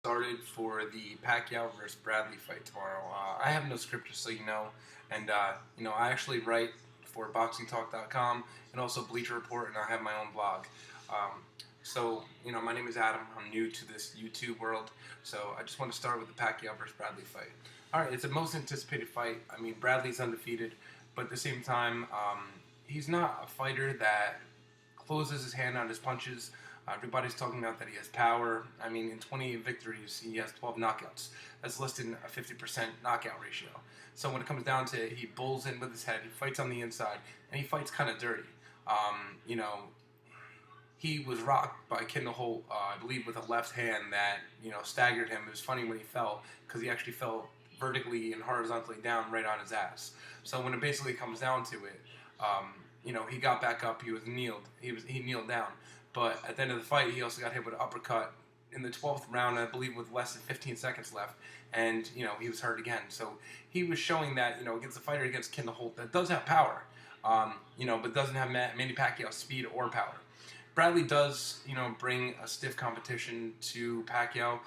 Started for the Pacquiao versus Bradley fight tomorrow. I have no script, just so you know, and I actually write for BoxingTalk.com and also Bleacher Report, and I have my own blog. My name is Adam. I'm new to this YouTube world, so I just want to start with the Pacquiao versus Bradley fight. All right, it's the most anticipated fight. I mean, Bradley's undefeated, but at the same time, he's not a fighter that closes his hand on his punches. Everybody's talking about that he has power. I mean, in 28 victories, he has 12 knockouts. That's less than a 50% knockout ratio. So when it comes down to it, he bulls in with his head, he fights on the inside, and he fights kind of dirty. He was rocked by Kendall Holt, I believe, with a left hand that, staggered him. It was funny when he fell, because he actually fell vertically and horizontally down right on his ass. So when it basically comes down to it, he got back up, he kneeled down. But at the end of the fight, he also got hit with an uppercut in the 12th round, I believe, with less than 15 seconds left. And, he was hurt again. So he was showing that, against a fighter against Kendall Holt that does have power, but doesn't have Manny Pacquiao's speed or power. Bradley does, bring a stiff competition to Pacquiao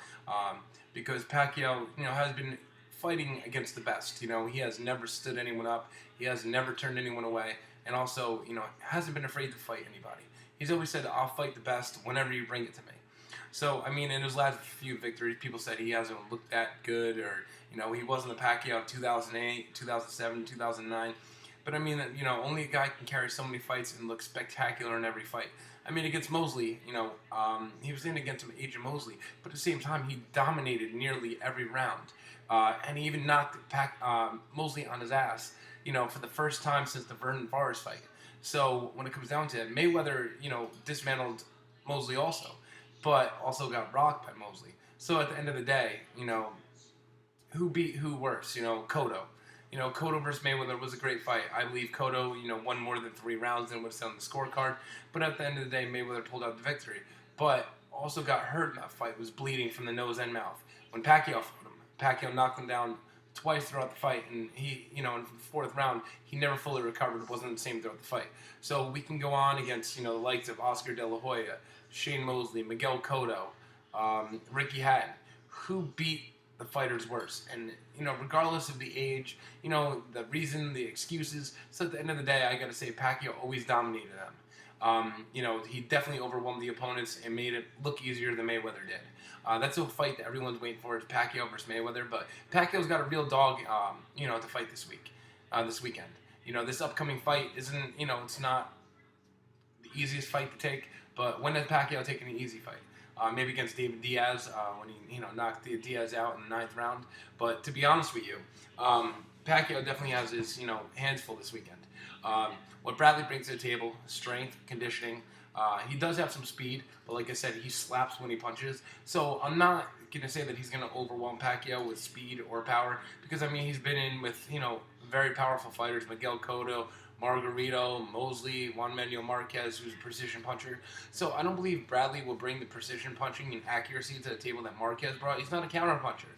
because Pacquiao, has been fighting against the best. He has never stood anyone up. He has never turned anyone away. And also, hasn't been afraid to fight anybody. He's always said, I'll fight the best whenever you bring it to me. So, in his last few victories, people said he hasn't looked that good, or, he wasn't the Pacquiao of 2008, 2007, 2009. But, only a guy can carry so many fights and look spectacular in every fight. Against Mosley, he was in against Agent Mosley, but at the same time, he dominated nearly every round. And he even knocked Mosley on his ass, for the first time since the Vernon Forrest fight. So when it comes down to it, Mayweather, dismantled Mosley also, but also got rocked by Mosley. So at the end of the day, who beat who worse? Cotto. Cotto versus Mayweather was a great fight. I believe Cotto, won more than 3 rounds and would have set on the scorecard. But at the end of the day, Mayweather pulled out the victory. But also got hurt in that fight, was bleeding from the nose and mouth. When Pacquiao fought him, Pacquiao knocked him down twice throughout the fight, and he, in the 4th round, he never fully recovered. It wasn't the same throughout the fight. So we can go on against, the likes of Oscar De La Hoya, Shane Mosley, Miguel Cotto, Ricky Hatton. Who beat the fighters worse? And, regardless of the age, the reason, the excuses, so at the end of the day, I gotta say, Pacquiao always dominated them. He definitely overwhelmed the opponents and made it look easier than Mayweather did. That's a fight that everyone's waiting for, is Pacquiao versus Mayweather. But Pacquiao's got a real dog, to fight this weekend. This upcoming fight isn't, it's not the easiest fight to take. But when has Pacquiao taken an easy fight? Maybe against David Diaz when he, knocked Diaz out in the 9th round. But to be honest with you, Pacquiao definitely has his, hands full this weekend. What Bradley brings to the table: strength, conditioning. He does have some speed, but like I said, he slaps when he punches. So I'm not going to say that he's going to overwhelm Pacquiao with speed or power, because, he's been in with, very powerful fighters: Miguel Cotto, Margarito, Mosley, Juan Manuel Marquez, who's a precision puncher. So I don't believe Bradley will bring the precision punching and accuracy to the table that Marquez brought. He's not a counter puncher.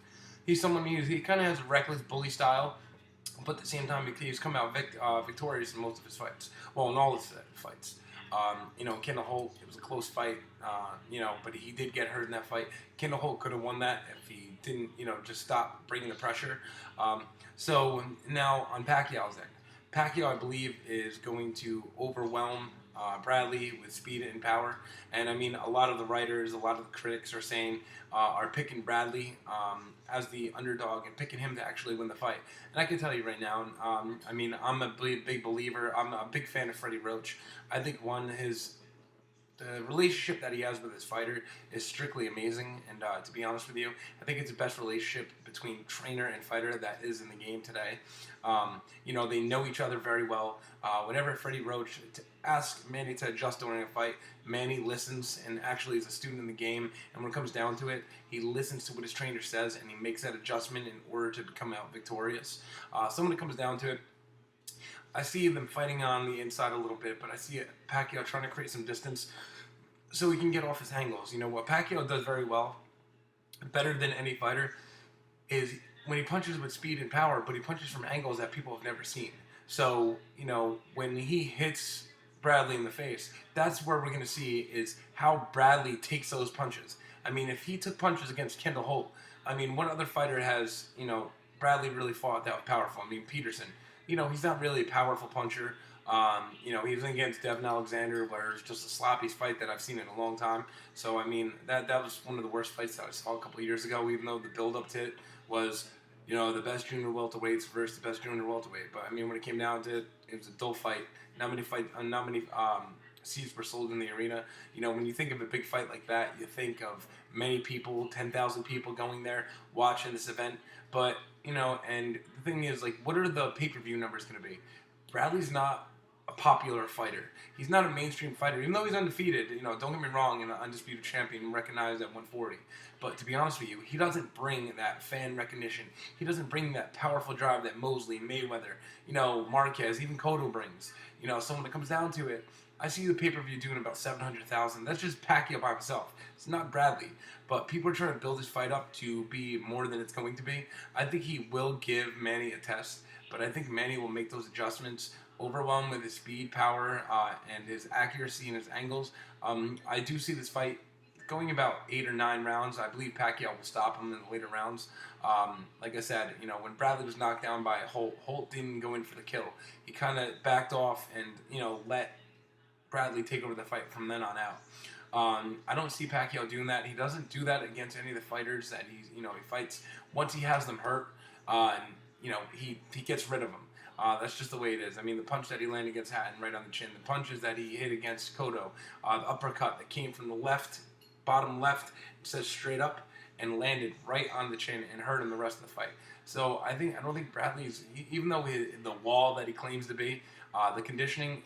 He's someone he kind of has a reckless bully style, but at the same time, he's come out victorious in most of his fights. Well, in all his fights. Kendall Holt, it was a close fight, but he did get hurt in that fight. Kendall Holt could have won that if he didn't, just stop bringing the pressure. So now on Pacquiao's end. Pacquiao, I believe, is going to overwhelm Bradley with speed and power. And a lot of the writers, a lot of the critics are picking Bradley as the underdog and picking him to actually win the fight. And I can tell you right now, I'm a big believer. I'm a big fan of Freddie Roach. I think the relationship that he has with his fighter is strictly amazing, and to be honest with you, I think it's the best relationship between trainer and fighter that is in the game today. They know each other very well. Whenever Freddie Roach asks Manny to adjust during a fight, Manny listens and actually is a student in the game, and when it comes down to it, he listens to what his trainer says and he makes that adjustment in order to come out victorious. So when it comes down to it, I see them fighting on the inside a little bit, but I see Pacquiao trying to create some distance so he can get off his angles. What Pacquiao does very well, better than any fighter, is when he punches with speed and power, but he punches from angles that people have never seen. So, when he hits Bradley in the face, that's where we're going to see is how Bradley takes those punches. I mean, if he took punches against Kendall Holt, I mean, what other fighter has, Bradley really fought that powerful? I mean, Peterson, he's not really a powerful puncher. He was against Devin Alexander, where it's just the sloppiest fight that I've seen in a long time. So, I mean, that was one of the worst fights that I saw a couple of years ago, even though the build-up to it was, the best junior welterweights versus the best junior welterweight. But, I mean, when it came down to it, it was a dull fight. Not many seats were sold in the arena. When you think of a big fight like that, you think of many people, 10,000 people going there watching this event. But, and the thing is, like, what are the pay-per-view numbers going to be? Bradley's not a popular fighter. He's not a mainstream fighter, even though he's undefeated. Don't get me wrong, and an undisputed champion recognized at 140. But to be honest with you, he doesn't bring that fan recognition. He doesn't bring that powerful drive that Mosley, Mayweather, Marquez, even Cotto brings. So when it comes down to it, I see the pay-per-view doing about 700,000. That's just Pacquiao by himself. It's not Bradley. But people are trying to build this fight up to be more than it's going to be. I think he will give Manny a test, but I think Manny will make those adjustments, overwhelmed with his speed, power, and his accuracy and his angles. I do see this fight going about 8 or 9 rounds. I believe Pacquiao will stop him in the later rounds. Like I said, when Bradley was knocked down by Holt didn't go in for the kill. He kind of backed off and, let Bradley take over the fight from then on out. I don't see Pacquiao doing that. He doesn't do that against any of the fighters that he fights. Once he has them hurt, he gets rid of them. That's just the way it is. I mean, the punch that he landed against Hatton right on the chin, the punches that he hit against Cotto, the uppercut that came from the left, bottom left, says straight up, and landed right on the chin and hurt him the rest of the fight. So I don't think Bradley's, even though the wall that he claims to be, the conditioning,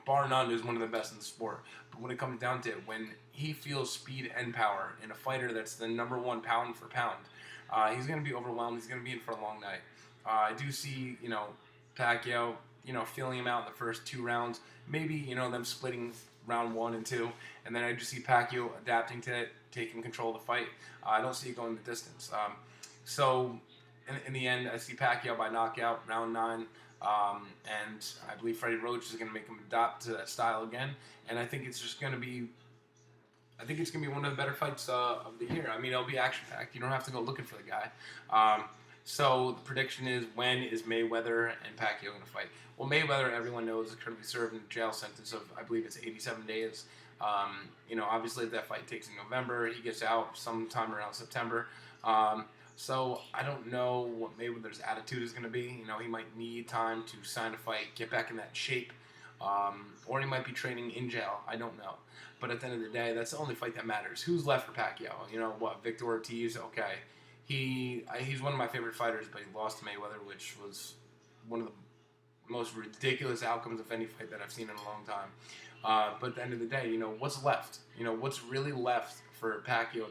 bar none, is one of the best in the sport. But when it comes down to it, when he feels speed and power in a fighter that's the #1 pound for pound, he's going to be overwhelmed. He's going to be in for a long night. I do see, Pacquiao, feeling him out in the first 2 rounds. Maybe, them splitting round 1 and 2. And then I just see Pacquiao adapting to it, taking control of the fight. I don't see it going the distance. So, in the end, I see Pacquiao by knockout, round 9. And I believe Freddie Roach is going to make him adopt to that style again. And I think it's just going to be... I think it's going to be one of the better fights of the year. I mean, it'll be action-packed. You don't have to go looking for the guy. So the prediction is, when is Mayweather and Pacquiao going to fight? Well, Mayweather, everyone knows, is currently serving a jail sentence of, I believe it's 87 days. Obviously, if that fight takes in November, he gets out sometime around September. So I don't know what Mayweather's attitude is going to be. He might need time to sign a fight, get back in that shape, or he might be training in jail. I don't know. But at the end of the day, that's the only fight that matters. Who's left for Pacquiao? Victor Ortiz? Okay. He's one of my favorite fighters, but he lost to Mayweather, which was one of the most ridiculous outcomes of any fight that I've seen in a long time. But at the end of the day, what's left? What's really left for Pacquiao,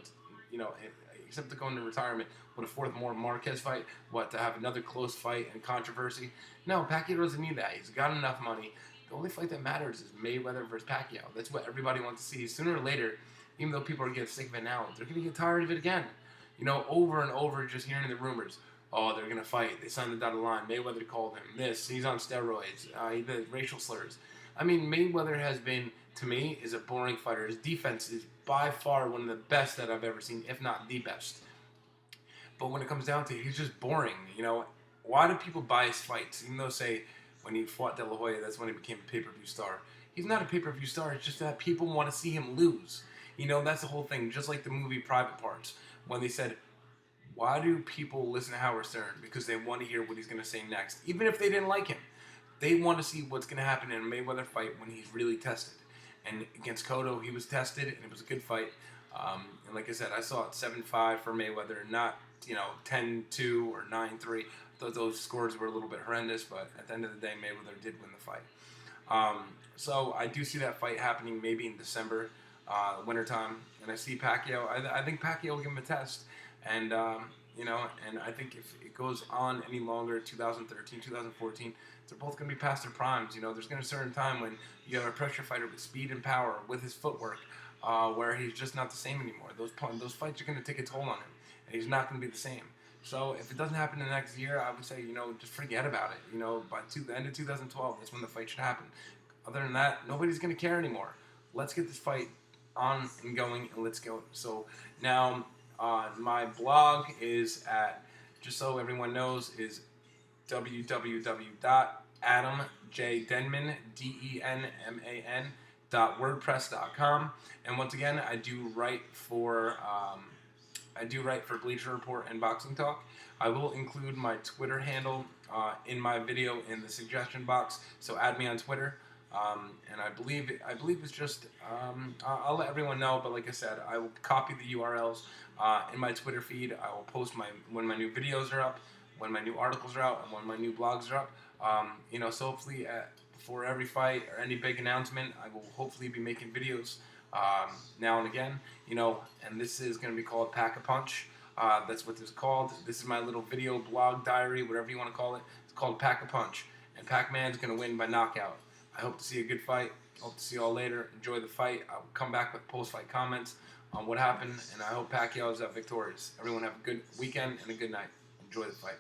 except to go into retirement? What, a fourth more Marquez fight? What, to have another close fight and controversy? No, Pacquiao doesn't need that. He's got enough money. The only fight that matters is Mayweather versus Pacquiao. That's what everybody wants to see. Sooner or later, even though people are getting sick of it now, they're going to get tired of it again. Over and over, just hearing the rumors. Oh, they're going to fight. They signed the dotted line. Mayweather called him this. He's on steroids. He did racial slurs. I mean, Mayweather has been, to me, is a boring fighter. His defense is by far one of the best that I've ever seen, if not the best. But when it comes down to it, he's just boring. Why do people buy his fights? Even though, say, when he fought De La Hoya, that's when he became a pay-per-view star. He's not a pay-per-view star. It's just that people want to see him lose. That's the whole thing. Just like the movie Private Parts, when they said, why do people listen to Howard Stern? Because they want to hear what he's going to say next. Even if they didn't like him, they want to see what's going to happen in a Mayweather fight when he's really tested. And against Cotto, he was tested, and it was a good fight. And like I said, I saw it 7-5 for Mayweather, not 10-2 or 9-3. I thought those scores were a little bit horrendous, but at the end of the day, Mayweather did win the fight. So I do see that fight happening maybe in December, wintertime, and I see Pacquiao. I think Pacquiao will give him a test, and and I think if it goes on any longer, 2013, 2014, they're both going to be past their primes. There's going to be a certain time when you have a pressure fighter with speed and power, with his footwork, where he's just not the same anymore. Those fights are going to take a toll on him, and he's not going to be the same. So if it doesn't happen in the next year, I would say, just forget about it. By the end of 2012, that's when the fight should happen. Other than that, nobody's going to care anymore. Let's get this fight on and going, and let's go. So now my blog is at, just so everyone knows, is www.adamjdenman.wordpress.com. And once again, I do write for Bleacher Report and Boxing Talk. I will include my Twitter handle in my video in the suggestion box, so add me on Twitter. And I believe it's just I'll let everyone know. But like I said, I will copy the URLs in my Twitter feed. I will post when my new videos are up, when my new articles are out, and when my new blogs are up. So hopefully before every fight or any big announcement, I will hopefully be making videos now and again. And this is going to be called Pack a Punch. That's what this is called. This is my little video blog diary, whatever you want to call it. It's called Pack a Punch, and Pac Man's going to win by knockout. I hope to see a good fight. Hope to see you all later. Enjoy the fight. I'll come back with post-fight comments on what happened, and I hope Pacquiao is victorious. Everyone have a good weekend and a good night. Enjoy the fight.